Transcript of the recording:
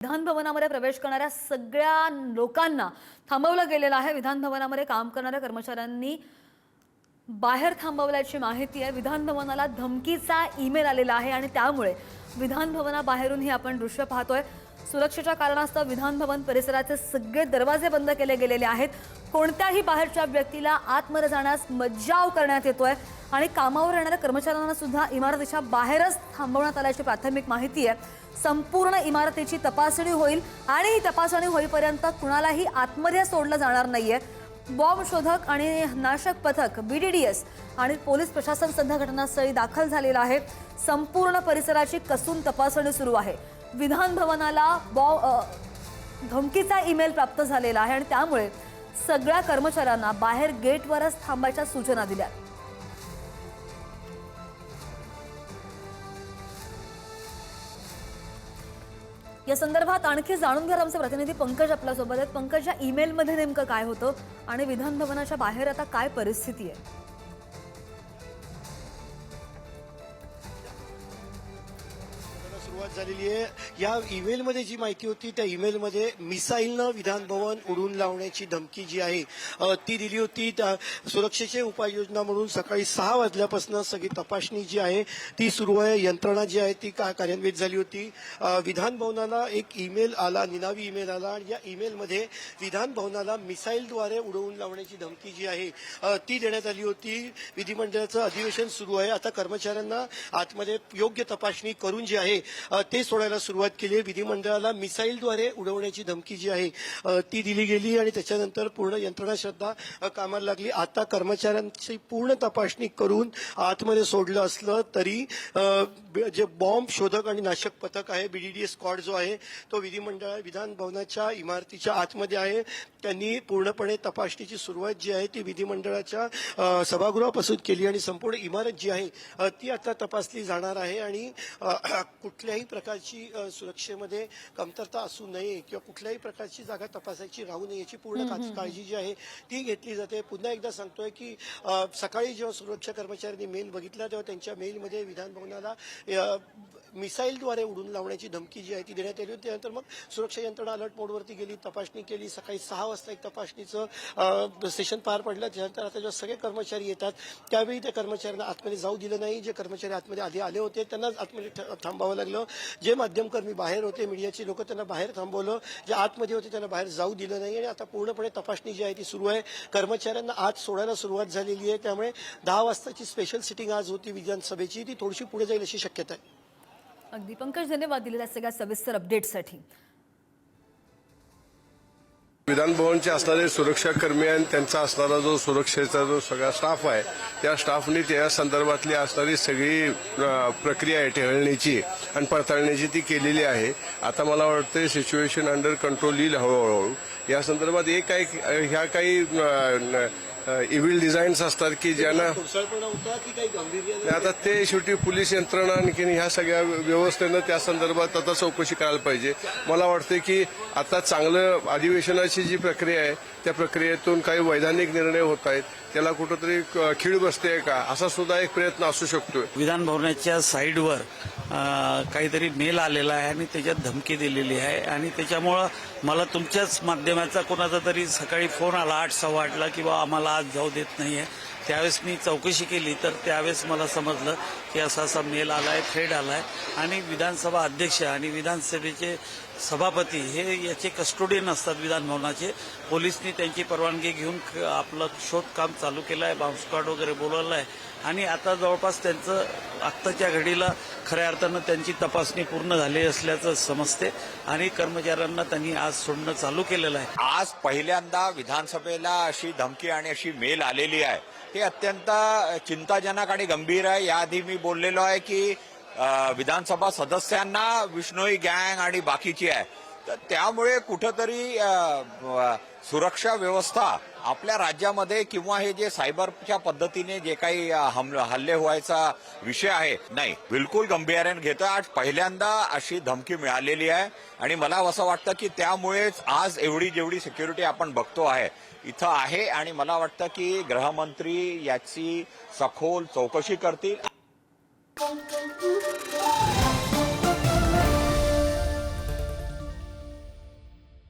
विधान भवनामध्ये प्रवेश करणाऱ्या सगळ्या लोकांना थांबवलं गेलेलं आहे। विधान भवनामध्ये काम करणाऱ्या कर्मचाऱ्यांनी बाहेर थांबवल्याची माहिती आहे। विधान भवनाला धमकीचा ईमेल आलेला आहे आणि त्यामुळे विधान भवनाबाहेरून ही आपण दृश्य पाहतोय। सुरक्षेच्या कारणास्तव विधान भवन परिसराचे सगळे दरवाजे बंद केले गेलेले आहेत। कोणत्याही बाहेरच्या व्यक्तीला आतमध्ये जाण्यास मज्जाव करण्यात येतोय आणि कामावर येणाऱ्या कर्मचाऱ्यांना सुद्धा इमारतीच्या बाहेरच थांबवण्यात आल्याची प्राथमिक माहिती आहे। संपूर्ण इमारतीची तपासणी होईल आणि ही तपासणी होईपर्यंत कुणालाही आतमध्ये सोडलं जाणार नाहीये। बॉम्ब शोधक आणि नाशक पथक BDDS आणि पोलीस प्रशासन सध्या घटनास्थळी दाखल झालेलं आहे। संपूर्ण परिसराची कसून तपासणी सुरू आहे। विधान भवनाला धमकीचा ईमेल प्राप्त झालेला आहे आणि त्यामुळे सगळ्या कर्मचाऱ्यांना बाहेर गेटवरच थांबायच्या सूचना दिल्या। या संदर्भात आणखी जाणून घ्या आमचे प्रतिनिधी पंकज आपल्या सोबत आहेत। पंकज, या ईमेल मध्ये नेमकं काय होतं आणि विधान भवनाच्या बाहेर आता काय परिस्थिती आहे? सुरुवात झालेली आहे। या ईमेल मध्ये जी माहिती होती त्या ईमेल मध्ये मिसाईलनं विधान भवन उडून लावण्याची धमकी जी आहे ती दिली होती। त्या सुरक्षेचे उपाययोजना म्हणून सकाळी 6 वाजल्यापासून सगळी तपासणी जी आहे ती सुरू आहे। यंत्रणा जी आहे ती कार्यान्वित झाली होती। विधान भवनाला एक ईमेल आला, निनावी ईमेल आला आणि या ईमेल मध्ये विधान भवनाला मिसाईलद्वारे उडवून लावण्याची धमकी जी आहे ती देण्यात आली होती। विधिमंडळाचं अधिवेशन सुरू आहे। आता कर्मचाऱ्यांना आतमध्ये योग्य तपासणी करून जी आहे ते सोडायला सुरुवात केली आहे। विधिमंडळाला मिसाईलद्वारे उडवण्याची धमकी जी आहे ती दिली गेली आणि त्याच्यानंतर पूर्ण यंत्रणा श्रद्धा कामाला लागली। आता कर्मचाऱ्यांची पूर्ण तपासणी करून आतमध्ये सोडलं असलं तरी जे बॉम्ब शोधक आणि नाशक पथक आहे BDDS स्क्वॉड जो आहे तो विधान भवनाच्या इमारतीच्या आतमध्ये आहे। त्यांनी पूर्णपणे तपासणीची सुरुवात जी आहे ती विधिमंडळाच्या सभागृहापासून केली आणि संपूर्ण इमारत जी आहे ती आता तपासली जाणार आहे आणि कुठल्याही प्रकारची सुरक्षेमध्ये कमतरता असू नये किंवा कुठल्याही प्रकारची जागा तपासायची राहू नये याची पूर्ण काळजी जी आहे ती घेतली जाते। पुन्हा एकदा सांगतोय की सकाळी जेव्हा सुरक्षा कर्मचाऱ्यांनी मेल बघितला तेव्हा त्यांच्या मेलमध्ये विधान भवनाला मिसाईलद्वारे उडून लावण्याची धमकी जी आहे ती देण्यात आली होती। त्यानंतर मग सुरक्षा यंत्रणा अलर्ट मोडवरती गेली, तपासणी केली। सकाळी 6 वाजता एक तपासणीचं सेशन पार पडलं। त्यानंतर आता जेव्हा सगळे कर्मचारी येतात त्यावेळी त्या कर्मचाऱ्यांना आतमध्ये जाऊ दिलं नाही। जे कर्मचारी आतमध्ये आधी आले होते त्यांनाच आतमध्ये थांबावं लागलं। जे माध्यमकर्मी बाहेर होते, मीडियाची लोक, त्यांना बाहेर थांबवलं। जे आतमध्ये होते त्यांना बाहेर जाऊ दिलं नाही आणि आता पूर्णपणे तपासणी जी आहे ती सुरू आहे। कर्मचाऱ्यांना आत सोडायला सुरुवात झालेली आहे। त्यामुळे 10 वाजताची स्पेशल सिटिंग आज होती विधानसभेची, ती थोडीशी पुढे जाईल अशी शक्यता आहे। अगदी पंकज, धन्यवाद दिलेल्या सगळ्या सविस्तर अपडेटसाठी। विधान भवनचे असणारे सुरक्षाकर्मी आणि त्यांचा असणारा जो सुरक्षेचा जो सगळा स्टाफ आहे त्या स्टाफनी त्या संदर्भातली असणारी सगळी प्रक्रिया आहे टेहळणीची आणि पडताळणीची ती केलेली आहे। आता मला वाटतं सिच्युएशन अंडर कंट्रोल येईल हळूहळू। या संदर्भात ह्या काही इव्हिल डिझाईन्स असतात की ज्यांना आता ते शेवटी पोलीस यंत्रणा आणखी ह्या सगळ्या व्यवस्थेनं त्या संदर्भात आता चौकशी करायला पाहिजे। मला वाटतं की आता चांगलं अधिवेशनाची जी प्रक्रिया आहे त्या प्रक्रियेतून काही वैधानिक निर्णय होत आहेत, त्याला कुठंतरी खीळ बसते का असा सुद्धा एक प्रयत्न असू शकतो। विधान भवनाच्या साईडवर काहीतरी मेल आलेला आहे आणि त्याच्यात धमकी दिलेली आहे आणि त्याच्यामुळं मला तुमच्याच माध्यमाचा कोणाचा तरी सकाळी फोन आला 8:15ला की बा आम्हाला आज जाऊ देत नाहीये। त्यावेळेस मी चौकशी केली तर त्यावेळेस मला समजलं की असा मेल आलाय, थ्रेड आलाय आणि विधानसभा अध्यक्ष आणि विधानसभेचे सभापती हे याचे कस्टोडियन असतात विधान भवनाचे। पोलिसनी त्यांची परवानगी घेऊन आपलं शोधकाम चालू केलं आहे, बॉम्ब स्क्वॉड वगैरे बोलवलं आहे आणि आता जवळपास त्यांचं आत्ताच्या घडीला खऱ्या अर्थानं त्यांची तपासणी पूर्ण झाली असल्याचं समजते आणि कर्मचाऱ्यांना त्यांनी आज सोडणं चालू केलेलं आहे। आज पहिल्यांदा विधानसभेला अशी धमकी आणि अशी मेल आलेली आहे, हे अत्यंत चिंताजनक आणि गंभीर आहे। याआधी मी बोललेलो आहे की विधानसभा सदस्यांना विष्णोई गँग आणि बाकीची आहे, तर त्यामुळे कुठंतरी सुरक्षा व्यवस्था आपल्या राज्यामध्ये किंवा हे जे सायबरच्या पद्धतीने जे काही हल्ले व्हायचा विषय आहे नाही, बिलकुल गंभीर्याने घेतोय। आज पहिल्यांदा अशी धमकी मिळालेली आहे आणि मला असं वाटतं की त्यामुळेच आज जेवढी सिक्युरिटी आपण बघतो आहे इथं आहे आणि मला वाटतं की गृहमंत्री याची सखोल चौकशी करतील।